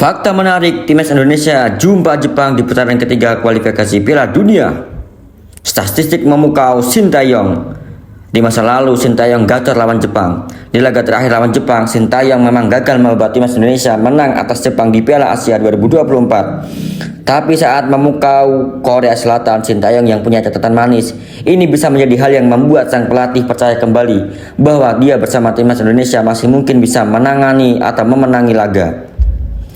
Fakta menarik, timnas Indonesia jumpa Jepang di putaran ketiga kualifikasi Piala Dunia. Statistik memukau Sintayong. Di masa lalu Sintayong gacor lawan Jepang. Di laga terakhir lawan Jepang, Sintayong memang gagal membuat timnas Indonesia menang atas Jepang di Piala Asia 2024. Tapi saat memukau Korea Selatan, Sintayong yang punya catatan manis, ini bisa menjadi hal yang membuat sang pelatih percaya kembali bahwa dia bersama timnas Indonesia masih mungkin bisa menangani atau memenangi laga.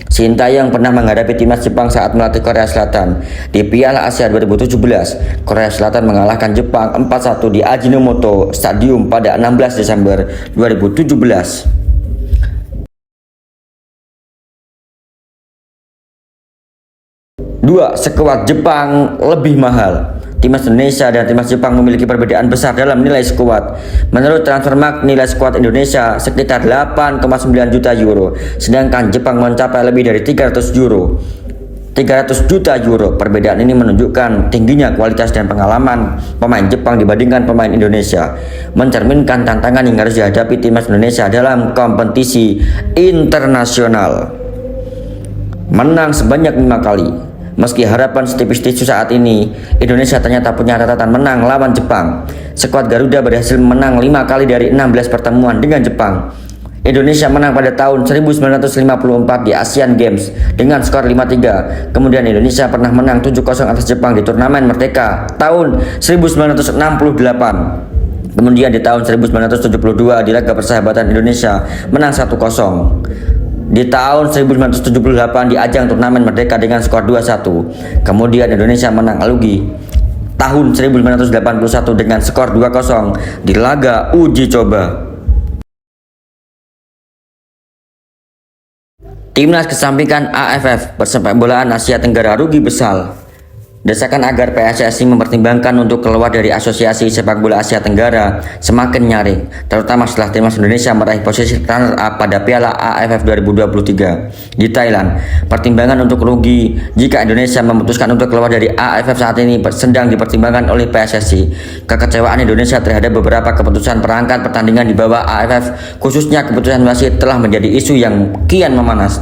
Sintayong pernah menghadapi timnas Jepang saat melatih Korea Selatan. Di Piala Asia 2017, Korea Selatan mengalahkan Jepang 4-1 di Ajinomoto Stadium pada 16 Desember 2017. Dua, skuad Jepang lebih mahal. Timnas Indonesia dan timnas Jepang memiliki perbedaan besar dalam nilai skuad. Menurut Transfermarkt, nilai skuad Indonesia sekitar 8,9 juta euro, sedangkan Jepang mencapai lebih dari 300 juta euro. Perbedaan ini menunjukkan tingginya kualitas dan pengalaman pemain Jepang dibandingkan pemain Indonesia, mencerminkan tantangan yang harus dihadapi timnas Indonesia dalam kompetisi internasional. Menang sebanyak 5 kali. Meski harapan setipis tisu saat ini, Indonesia ternyata punya catatan menang lawan Jepang. Skuad Garuda berhasil menang 5 kali dari 16 pertemuan dengan Jepang. Indonesia menang pada tahun 1954 di Asian Games dengan skor 5-3. Kemudian Indonesia pernah menang 7-0 atas Jepang di turnamen Merdeka tahun 1968. Kemudian di tahun 1972 di laga persahabatan Indonesia menang 1-0. Di tahun 1978 di ajang turnamen Merdeka dengan skor 2-1. Kemudian Indonesia menang lagi tahun 1981 dengan skor 2-0 di laga uji coba. Timnas kesampingkan AFF persepak bolaan Asia Tenggara rugi besar. Desakan agar PSSI mempertimbangkan untuk keluar dari Asosiasi Sepak Bola Asia Tenggara semakin nyaring, terutama setelah timnas Indonesia meraih posisi runner-up pada Piala AFF 2023 di Thailand. Pertimbangan untuk rugi jika Indonesia memutuskan untuk keluar dari AFF saat ini sedang dipertimbangkan oleh PSSI. Kekecewaan Indonesia terhadap beberapa keputusan perangkat pertandingan di bawah AFF, khususnya keputusan wasit, telah menjadi isu yang kian memanas.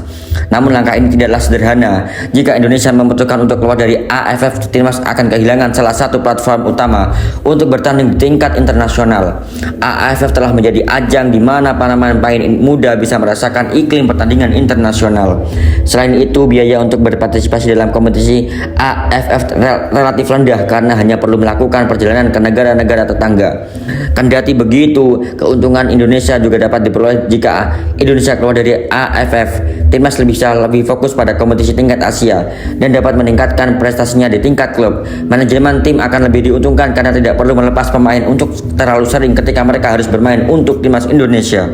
Namun langkah ini tidaklah sederhana. Jika Indonesia memutuskan untuk keluar dari AFF, timnas akan kehilangan salah satu platform utama untuk bertanding di tingkat internasional. AFF telah menjadi ajang di mana para pemain muda bisa merasakan iklim pertandingan internasional. Selain itu, biaya untuk berpartisipasi dalam kompetisi AFF relatif rendah karena hanya perlu melakukan perjalanan ke negara-negara tetangga. Kendati begitu, keuntungan Indonesia juga dapat diperoleh jika Indonesia keluar dari AFF. Timnas bisa lebih fokus pada kompetisi tingkat Asia dan dapat meningkatkan prestasinya di tingkat klub. Manajemen tim akan lebih diuntungkan karena tidak perlu melepas pemain untuk terlalu sering ketika mereka harus bermain untuk timnas Indonesia.